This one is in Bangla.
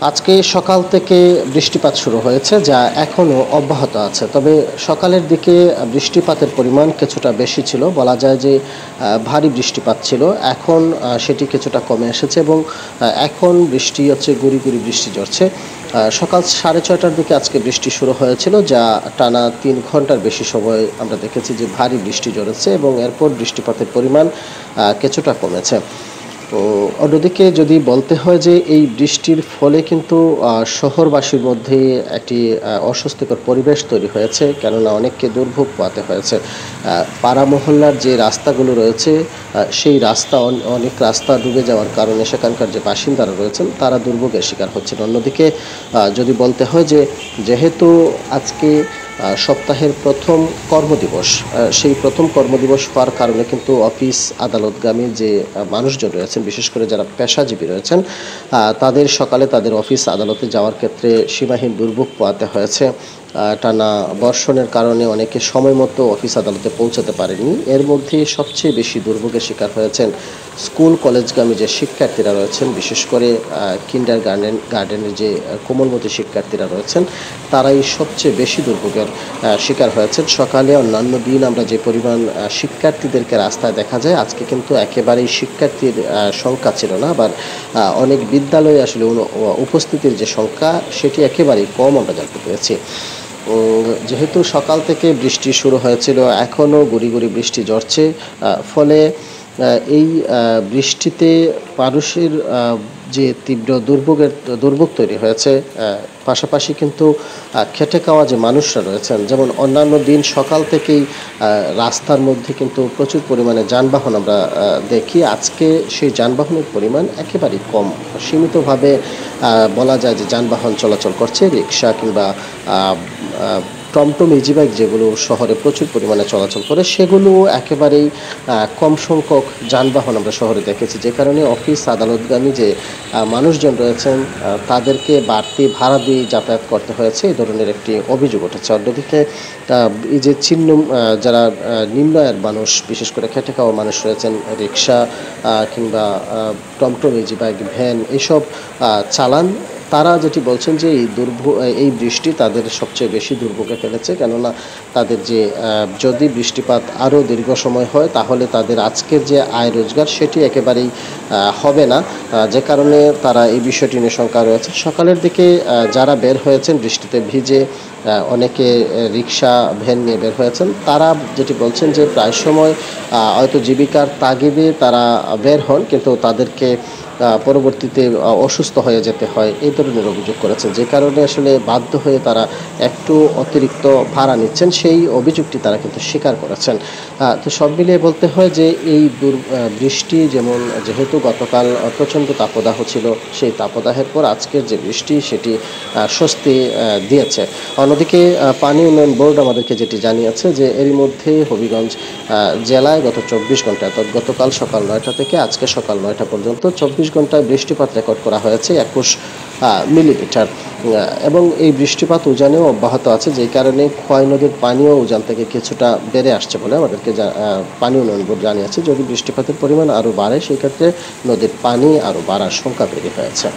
আজকে সকাল থেকে বৃষ্টিপাত শুরু হয়েছে যা এখনও অব্যাহত আছে। তবে সকালের দিকে বৃষ্টিপাতের পরিমাণ কিছুটা বেশি ছিল, বলা যায় যে ভারী বৃষ্টিপাত ছিল। এখন সেটি কিছুটা কমে এসেছে এবং এখন বৃষ্টি হচ্ছে, গুঁড়ি গুঁড়ি বৃষ্টি ঝরছে। সকাল 6:30টার দিকে আজকে বৃষ্টি শুরু হয়েছিল, যা টানা 3 ঘন্টার বেশি সময় আমরা দেখেছি যে ভারী বৃষ্টি ঝরেছে এবং এরপর বৃষ্টিপাতের পরিমাণ কিছুটা কমেছে। তো অন্যদিকে যদি বলতে হয় যে এই বৃষ্টির ফলে কিন্তু শহরবাসীর মধ্যে একটি অস্বস্তিকর পরিবেশ তৈরি হয়েছে, কেননা অনেককে দুর্ভোগ পোহাতে হয়েছে। পাড়া মহল্লার যে রাস্তাগুলো রয়েছে, সেই রাস্তা অনেক রাস্তা ডুবে যাওয়ার কারণে সেখানকার যে বাসিন্দারা রয়েছেন তারা দুর্ভোগের শিকার হচ্ছেন। অন্যদিকে যদি বলতে হয় যে যেহেতু আজকে সপ্তাহের প্রথম কর্মদিবস, সেই প্রথম কর্মদিবস হওয়ার কারণে কিন্তু অফিস আদালতগামী যে মানুষজন রয়েছেন, বিশেষ করে যারা পেশাজীবী রয়েছেন, তাদের সকালে তাদের অফিস আদালতে যাওয়ার ক্ষেত্রে সীমাহীন দুর্ভোগ পোহাতে হয়েছে। টানা বর্ষণের কারণে অনেকে সময় মতো অফিস আদালতে পৌঁছাতে পারেনি। এর মধ্যে সবচেয়ে বেশি দুর্ভোগের শিকার হয়েছেন স্কুল কলেজগামী যে শিক্ষার্থীরা রয়েছেন, বিশেষ করে কিন্ডার গার্ডেনের যে কোমলমতি শিক্ষার্থীরা রয়েছেন, তারাই সবচেয়ে বেশি দুর্ভোগের শিকার হয়েছেন। সকালে অন্যান্য দিন আমরা যে পরিমাণ শিক্ষার্থীদেরকে রাস্তায় দেখা যায়, আজকে কিন্তু একেবারেই শিক্ষার্থীর সংখ্যা ছিল না। আবার অনেক বিদ্যালয়ে আসলে উপস্থিতির যে সংখ্যা, সেটি একেবারেই কম আমরা জানতে পেরেছি। যেহেতু সকাল থেকে বৃষ্টি শুরু হয়েছিল, এখনও গুঁড়ি গুঁড়ি বৃষ্টি ঝরছে। ফলে এই বৃষ্টিতে মানুষের যে তীব্র দুর্ভোগ তৈরি হয়েছে, পাশাপাশি কিন্তু খেটে খাওয়া যে মানুষরা রয়েছেন, যেমন অন্যান্য দিন সকাল থেকেই রাস্তার মধ্যে কিন্তু প্রচুর পরিমাণে যানবাহন আমরা দেখি। আজকে সেই যানবাহনের পরিমাণ একেবারেই কম। সীমিতভাবে বলা যায় যে যানবাহন চলাচল করছে, রিক্সা কিংবা টমটম, ইজিবাইক যেগুলো শহরে প্রচুর পরিমাণে চলাচল করে, সেগুলো একেবারেই কম সংখ্যক যানবাহন আমরা শহরে দেখেছি। যে কারণে অফিস আদালতগামী যে মানুষজন রয়েছেন, তাদেরকে বাড়তি ভাড়া দিয়ে যাতায়াত করতে হয়েছে, এই ধরনের একটি অভিযোগ উঠেছে। অন্যদিকে এই যে যারা নিম্ন আয়ের মানুষ, বিশেষ করে খেটে খাওয়া মানুষ রয়েছেন, রিক্সা কিংবা টমটম, ইজিবাইক, ভ্যান এইসব চালান, তারা যেটি বলছেন যে এই বৃষ্টি তাদের সবচেয়ে বেশি দুর্ভোগে ফেলেছে। কেননা তাদের যে যদি বৃষ্টিপাত আরও দীর্ঘ সময় হয়, তাহলে তাদের আজকের যে আয় রোজগার সেটি একেবারেই হবে না, যে কারণে তারা এই বিষয়টি নিয়ে শঙ্কা রয়েছে। সকালের দিকে যারা বের হয়েছেন বৃষ্টিতে ভিজে, অনেকে রিক্সা ভ্যান নিয়ে বের হয়েছেন, তারা যেটি বলছেন যে প্রায় সময় হয়তো জীবিকার তাগিদে তারা বের হন, কিন্তু তাদেরকে পরবর্তীতে অসুস্থ হয়ে যেতে হয়, এই ধরনের অভিযোগ করেছেন। যে কারণে আসলে বাধ্য হয়ে তারা একটু অতিরিক্ত ভাড়া নিচ্ছেন, সেই অভিযোগটি তারা কিন্তু স্বীকার করেছেন। তো সব মিলিয়ে বলতে হয় যে এই বৃষ্টি, যেহেতু গতকাল প্রচণ্ড তাপদাহ ছিল, সেই তাপদাহের পর আজকের যে বৃষ্টি সেটি স্বস্তি দিয়েছে। অন্যদিকে পানি উন্নয়ন বোর্ড আমাদেরকে যেটি জানিয়েছে যে এরই মধ্যে হবিগঞ্জ জেলায় গত 24 ঘন্টায়, অর্থাৎ গতকাল সকাল 9টা থেকে আজকে সকাল 9টা পর্যন্ত 24 ঘন্টায় বৃষ্টিপাত রেকর্ড করা হয়েছে 21 মিলিমিটার। এবং এই বৃষ্টিপাত উজানেও অব্যাহত আছে, যেই কারণে খোয়াই নদীর পানিও উজান থেকে কিছুটা বেড়ে আসছে বলে আমাদেরকে পানি উন্নয়ন বোর্ড জানিয়েছে। যদি বৃষ্টিপাতের পরিমাণ আরও বাড়ে, সেই ক্ষেত্রে নদীর পানি আরও বাড়ার শঙ্কা তৈরি হয়েছে।